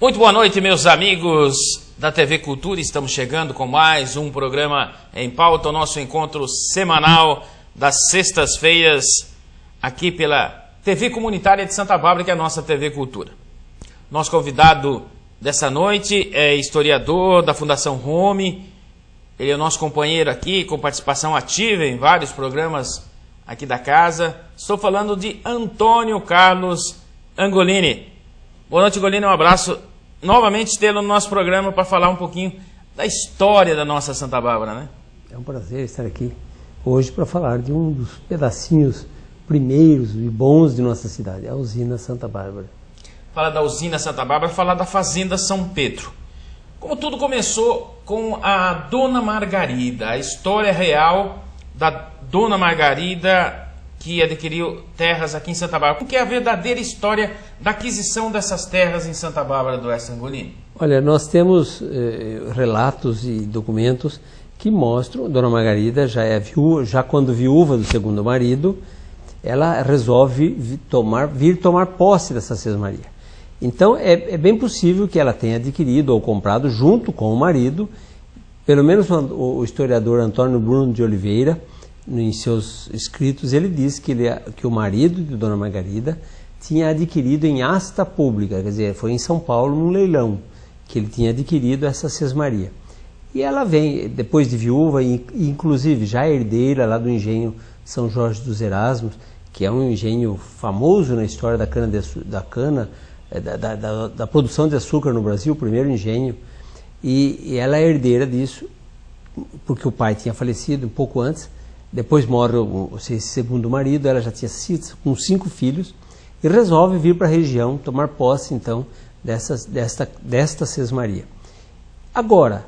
Muito boa noite, meus amigos da TV Cultura. Estamos chegando com mais um programa em pauta, o nosso encontro semanal das sextas-feiras, aqui pela TV Comunitária de Santa Bárbara, que é a nossa TV Cultura. Nosso convidado dessa noite é historiador da Fundação Home. Ele é o nosso companheiro aqui, com participação ativa em vários programas aqui da casa. Estou falando de Antônio Carlos Angolini. Boa noite, Angolini. Um abraço. Novamente tê-lo no nosso programa para falar um pouquinho da história da nossa Santa Bárbara, né? É um prazer estar aqui hoje para falar de um dos pedacinhos primeiros e bons de nossa cidade, a usina Santa Bárbara. Falar da usina Santa Bárbara, falar da fazenda São Pedro. Como tudo começou com a Dona Margarida, a história real da Dona Margarida, que adquiriu terras aqui em Santa Bárbara. Como que é a verdadeira história da aquisição dessas terras em Santa Bárbara do Oeste, Angolini? Olha, nós temos relatos e documentos que mostram, Dona Margarida já é viúva, já quando viúva do segundo marido, ela resolve vir tomar posse dessa sesmaria. Então é bem possível que ela tenha adquirido ou comprado junto com o marido, pelo menos o historiador Antônio Bruno de Oliveira, em seus escritos, ele diz que o marido de Dona Margarida tinha adquirido em asta pública, quer dizer, foi em São Paulo, num leilão, que ele tinha adquirido essa sesmaria. E ela vem, depois de viúva, inclusive já herdeira lá do engenho São Jorge dos Erasmos, que é um engenho famoso na história da produção de açúcar no Brasil, o primeiro engenho, e ela é herdeira disso, porque o pai tinha falecido um pouco antes. Depois morre esse segundo marido, ela já tinha com 5 filhos, e resolve vir para a região, tomar posse então desta sesmaria. Agora,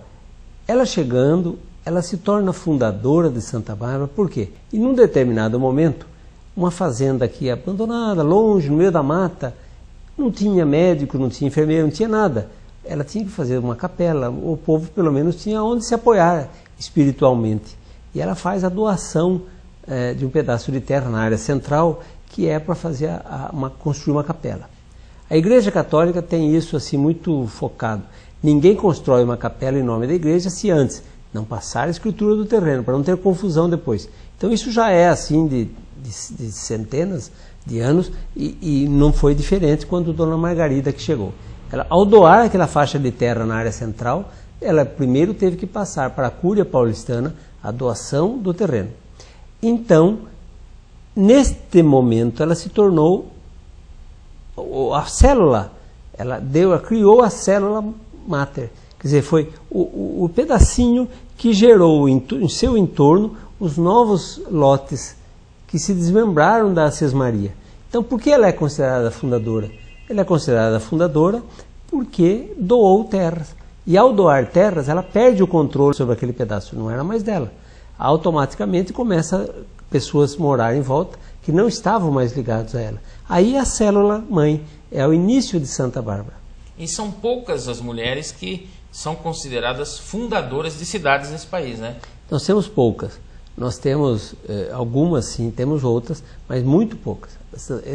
ela chegando, ela se torna fundadora de Santa Bárbara. Por quê? E num determinado momento, uma fazenda aqui abandonada, longe, no meio da mata, não tinha médico, não tinha enfermeiro, não tinha nada. Ela tinha que fazer uma capela, o povo pelo menos tinha onde se apoiar espiritualmente. E ela faz a doação de um pedaço de terra na área central, que é para fazer construir uma capela. A Igreja Católica tem isso assim muito focado. Ninguém constrói uma capela em nome da igreja se antes não passar a escritura do terreno, para não ter confusão depois. Então isso já é assim de centenas de anos, e não foi diferente quando Dona Margarida que chegou. Ela, ao doar aquela faixa de terra na área central, ela primeiro teve que passar para a Cúria Paulistana a doação do terreno. Então, neste momento, ela se tornou a célula, ela criou a célula máter, quer dizer, foi o pedacinho que gerou em seu entorno os novos lotes que se desmembraram da sesmaria. Então, por que ela é considerada fundadora? Ela é considerada fundadora porque doou terras. E ao doar terras, ela perde o controle sobre aquele pedaço, não era mais dela. Automaticamente começa pessoas a morar em volta que não estavam mais ligados a ela. Aí a célula mãe é o início de Santa Bárbara. E são poucas as mulheres que são consideradas fundadoras de cidades nesse país, né? Nós temos poucas. Nós temos algumas sim, temos outras, mas muito poucas.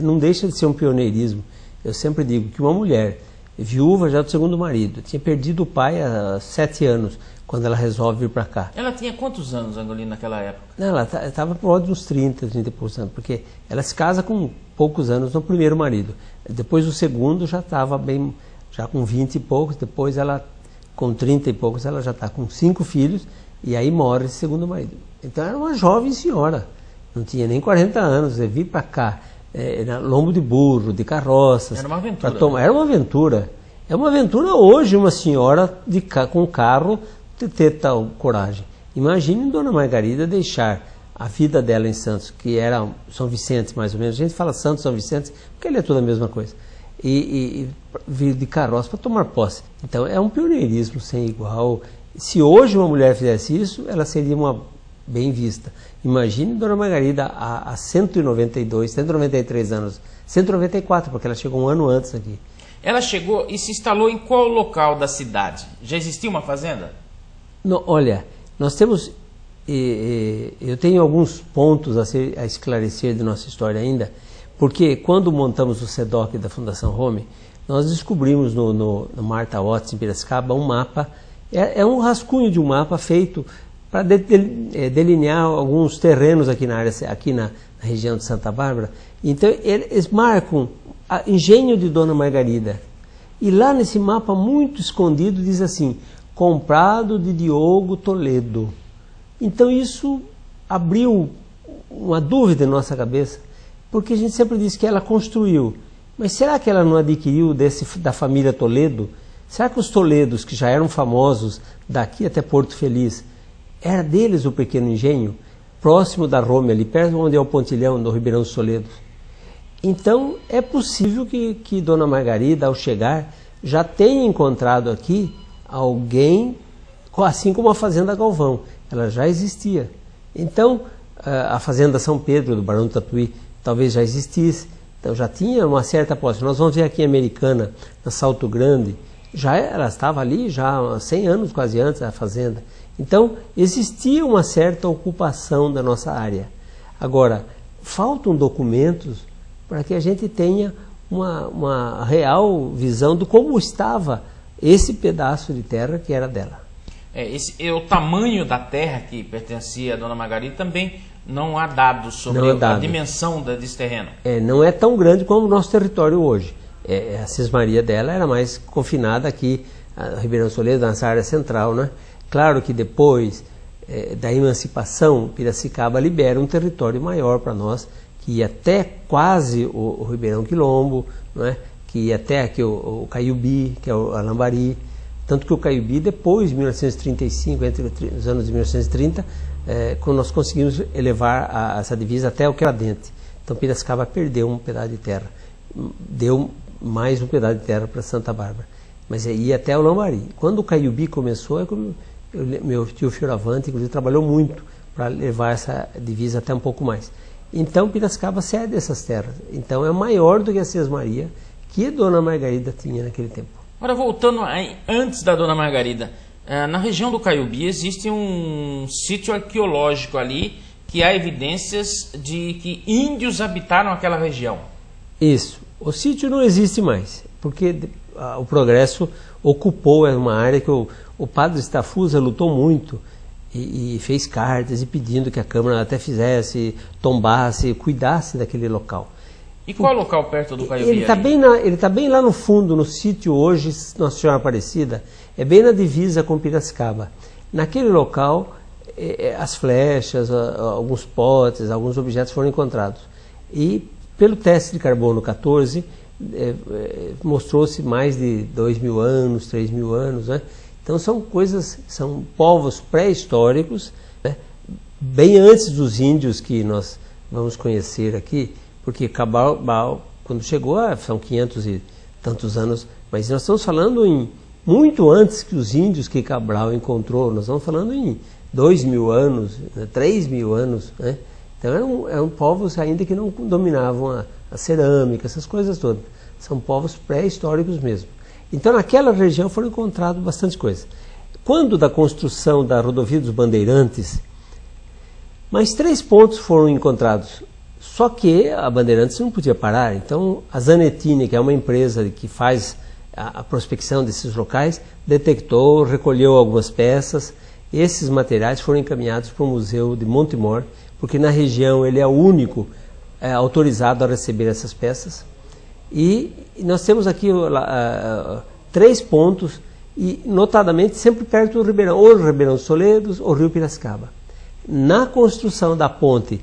Não deixa de ser um pioneirismo. Eu sempre digo que uma mulher viúva já do segundo marido, tinha perdido o pai há 7 anos, quando ela resolve vir para cá. Ela tinha quantos anos, Angolini, naquela época? Não, ela estava por volta de uns 30 e poucos anos, porque ela se casa com poucos anos no primeiro marido. Depois o segundo já estava já com 20 e poucos, depois ela, com 30 e poucos, ela já está com 5 filhos, e aí morre esse segundo marido. Então era uma jovem senhora, não tinha nem 40 anos, vir para cá, lombo de burro, de carroças. Era uma aventura. Era uma aventura. É uma aventura hoje uma senhora com carro ter tal coragem. Imagine Dona Margarida deixar a vida dela em Santos, que era São Vicente mais ou menos. A gente fala Santos, São Vicente, porque ele é tudo a mesma coisa. E vir de carroça para tomar posse. Então é um pioneirismo sem igual. Se hoje uma mulher fizesse isso, ela seria uma bem vista. Imagine Dona Margarida há 192, 193 anos, 194, porque ela chegou um ano antes aqui. Ela chegou e se instalou em qual local da cidade? Já existia uma fazenda? Não, olha, nós temos... eu tenho alguns pontos a esclarecer de nossa história ainda, porque quando montamos o SEDOC da Fundação Home, nós descobrimos no Martha Watts, em Piracicaba, um mapa, é um rascunho de um mapa feito para delinear alguns terrenos aqui na área, aqui na região de Santa Bárbara. Então eles marcam o engenho de Dona Margarida. E lá nesse mapa muito escondido diz assim: comprado de Diogo Toledo. Então isso abriu uma dúvida em nossa cabeça, porque a gente sempre disse que ela construiu. Mas será que ela não adquiriu da família Toledo? Será que os Toledos, que já eram famosos daqui até Porto Feliz, era deles o pequeno engenho, próximo da Roma, ali perto onde é o pontilhão do Ribeirão dos Toledos? Então é possível que Dona Margarida, ao chegar, já tenha encontrado aqui alguém, assim como a Fazenda Galvão, ela já existia. Então a Fazenda São Pedro, do Barão do Tatuí, talvez já existisse. Então já tinha uma certa posse. Nós vamos ver aqui em Americana, na Salto Grande, ela estava ali já há 100 anos, quase antes da fazenda. Então existia uma certa ocupação da nossa área. Agora, faltam documentos para que a gente tenha uma real visão de como estava esse pedaço de terra que era dela. O tamanho da terra que pertencia a Dona Margarida também não há dados sobre a dimensão desse terreno. Não é tão grande como o nosso território hoje. A cismaria dela era mais confinada aqui, a Ribeirão Soledo, nessa área central, né? Claro que depois da emancipação, Piracicaba libera um território maior para nós, que ia até quase o Ribeirão Quilombo, né? Que ia até aqui o Caiubi, que é o Alambari. Tanto que o Caiubi, depois de 1935, entre os anos de 1930, quando nós conseguimos elevar essa divisa até o Quebradente. Então Piracicaba perdeu um pedaço de terra, deu mais um pedaço de terra para Santa Bárbara, mas ia até o Lambari. Quando o Caiubi começou, meu tio Fioravante, inclusive, trabalhou muito para levar essa divisa até um pouco mais. Então Piracicaba cede essas terras, então é maior do que a Sesmaria que Dona Margarida tinha naquele tempo. Agora, voltando antes da Dona Margarida, na região do Caiubi existe um sítio arqueológico ali que há evidências de que índios habitaram aquela região. Isso. O sítio não existe mais, porque o progresso ocupou uma área que o padre Stafusa lutou muito e fez cartas e pedindo que a Câmara até fizesse, tombasse, cuidasse daquele local. E qual local perto do Caiubi? Ele está bem lá no fundo, no sítio hoje, Nossa Senhora Aparecida, é bem na divisa com Piracicaba. Naquele local, as flechas, alguns potes, alguns objetos foram encontrados. E pelo teste de carbono 14, mostrou-se mais de 2.000 anos, 3.000 anos, né? Então são povos pré-históricos, né? Bem antes dos índios que nós vamos conhecer aqui, porque Cabral, quando chegou, são 500 e tantos anos, mas nós estamos falando muito antes que os índios que Cabral encontrou, nós estamos falando em 2.000 anos, 3.000 anos, né? Então eram povos ainda que não dominavam a cerâmica, essas coisas todas. São povos pré-históricos mesmo. Então naquela região foram encontradas bastante coisas. Quando da construção da rodovia dos Bandeirantes, mais 3 pontos foram encontrados. Só que a Bandeirantes não podia parar. Então a Zanettini, que é uma empresa que faz a prospecção desses locais, detectou, recolheu algumas peças. Esses materiais foram encaminhados para o Museu de Montemor, porque na região ele é o único autorizado a receber essas peças. E nós temos aqui 3 pontos, e notadamente sempre perto do Ribeirão, ou Ribeirão dos Toledos ou Rio Piracicaba. Na construção da ponte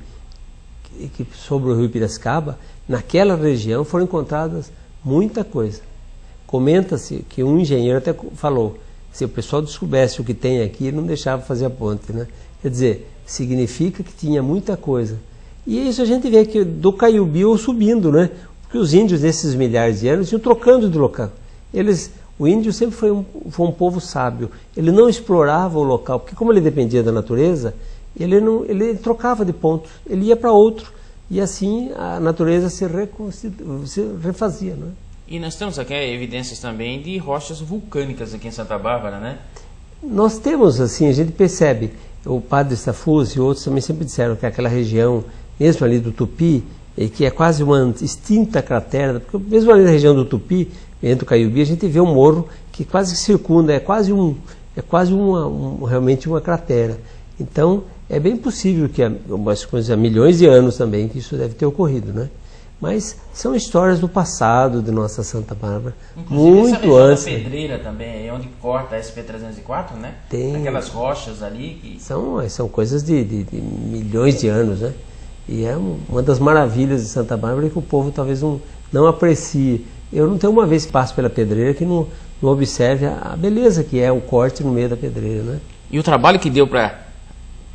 sobre o Rio Piracicaba, naquela região foram encontradas muita coisa. Comenta-se que um engenheiro até falou, se o pessoal descobrisse o que tem aqui, não deixava fazer a ponte, né? Quer dizer, significa que tinha muita coisa. E isso a gente vê que do Caiubi subindo, né? Porque os índios, nesses milhares de anos, iam trocando de local. O índio sempre foi um povo sábio. Ele não explorava o local, porque como ele dependia da natureza, ele trocava de pontos, ele ia para outro. E assim a natureza se refazia, né? E nós temos aqui evidências também de rochas vulcânicas aqui em Santa Bárbara, né? Nós temos, assim, a gente percebe, o padre Stafuso e outros também sempre disseram que aquela região, mesmo ali do Tupi, que é quase uma extinta cratera, porque mesmo ali na região do Tupi, entre o Caiubi, a gente vê um morro que quase que circunda, realmente uma cratera. Então, é bem possível que há milhões de anos também que isso deve ter ocorrido, né? Mas são histórias do passado de nossa Santa Bárbara, inclusive, muito antes. Da Pedreira também, onde corta a SP-304, né? Tem aquelas rochas ali que... São coisas de milhões de anos, né? E é uma das maravilhas de Santa Bárbara que o povo talvez não aprecie. Eu não tenho uma vez que passo pela Pedreira que não observe a beleza que é o corte no meio da pedreira, né? E o trabalho que deu para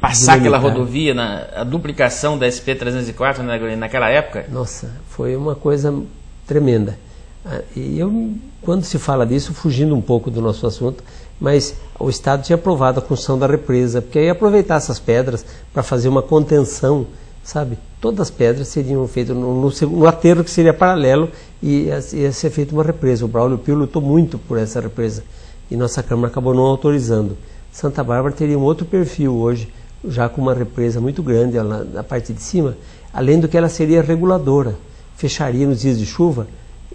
passar aquela rodovia, a duplicação da SP-304, né, naquela época? Nossa, foi uma coisa tremenda. E quando se fala disso, fugindo um pouco do nosso assunto, mas o Estado tinha aprovado a construção da represa, porque aí aproveitar essas pedras para fazer uma contenção, sabe? Todas as pedras seriam feitas no aterro que seria paralelo e ia ser feita uma represa. O Braulio Pio lutou muito por essa represa e nossa Câmara acabou não autorizando. Santa Bárbara teria um outro perfil hoje, já com uma represa muito grande na parte de cima, além do que ela seria reguladora, fecharia nos dias de chuva,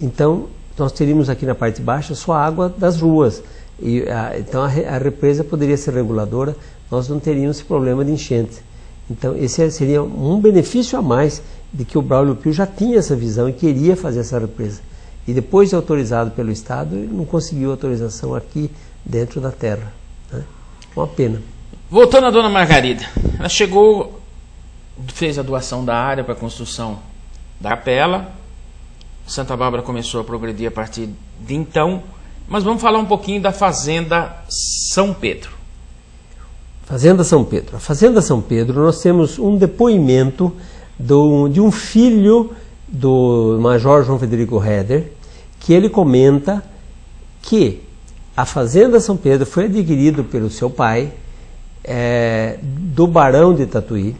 então nós teríamos aqui na parte baixa só a água das ruas, então a represa poderia ser reguladora, nós não teríamos esse problema de enchente. Então esse seria um benefício a mais de que o Braulio Pio já tinha essa visão e queria fazer essa represa. E depois de autorizado pelo Estado, ele não conseguiu autorização aqui dentro da terra, né? Uma pena. Voltando à Dona Margarida, ela chegou, fez a doação da área para a construção da capela. Santa Bárbara começou a progredir a partir de então, mas vamos falar um pouquinho da Fazenda São Pedro. Fazenda São Pedro. A Fazenda São Pedro, nós temos um depoimento de um filho do Major João Frederico Heder, que ele comenta que a Fazenda São Pedro foi adquirida pelo seu pai, do Barão de Tatuí,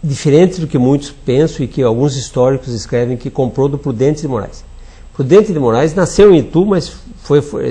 diferente do que muitos pensam e que alguns históricos escrevem que comprou do Prudente de Moraes. Prudente de Moraes nasceu em Itu, mas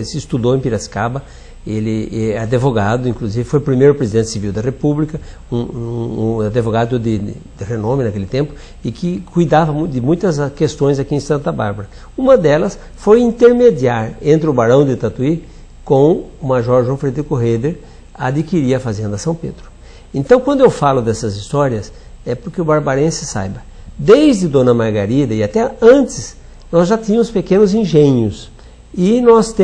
se estudou em Piracicaba. Ele é advogado, inclusive foi o primeiro presidente civil da República, um advogado de renome naquele tempo e que cuidava de muitas questões aqui em Santa Bárbara. Uma delas foi intermediar entre o Barão de Tatuí com o Major João Frederico Heder a adquirir a Fazenda São Pedro. Então, quando eu falo dessas histórias, é porque o barbarense saiba. Desde Dona Margarida e até antes, nós já tínhamos pequenos engenhos. E nós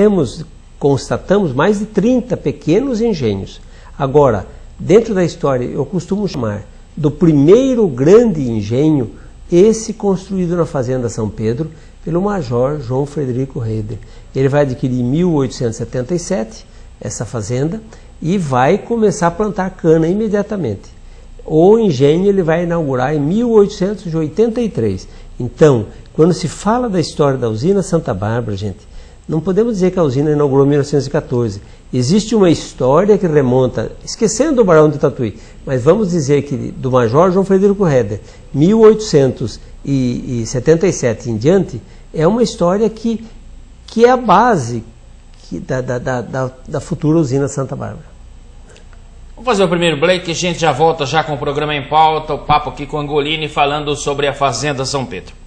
constatamos mais de 30 pequenos engenhos. Agora, dentro da história, eu costumo chamar do primeiro grande engenho, esse construído na Fazenda São Pedro, pelo Major João Frederico Heder. Ele vai adquirir em 1877 essa fazenda e vai começar a plantar cana imediatamente. O engenho ele vai inaugurar em 1883. Então, quando se fala da história da usina Santa Bárbara, gente, não podemos dizer que a usina inaugurou em 1914. Existe uma história que remonta, esquecendo o Barão de Tatuí, mas vamos dizer que do Major João Frederico Heder, 1877 em diante, é uma história que é a base da futura usina Santa Bárbara. Vamos fazer o primeiro break, a gente já volta já com o programa Em Pauta, o papo aqui com Angolini falando sobre a Fazenda São Pedro.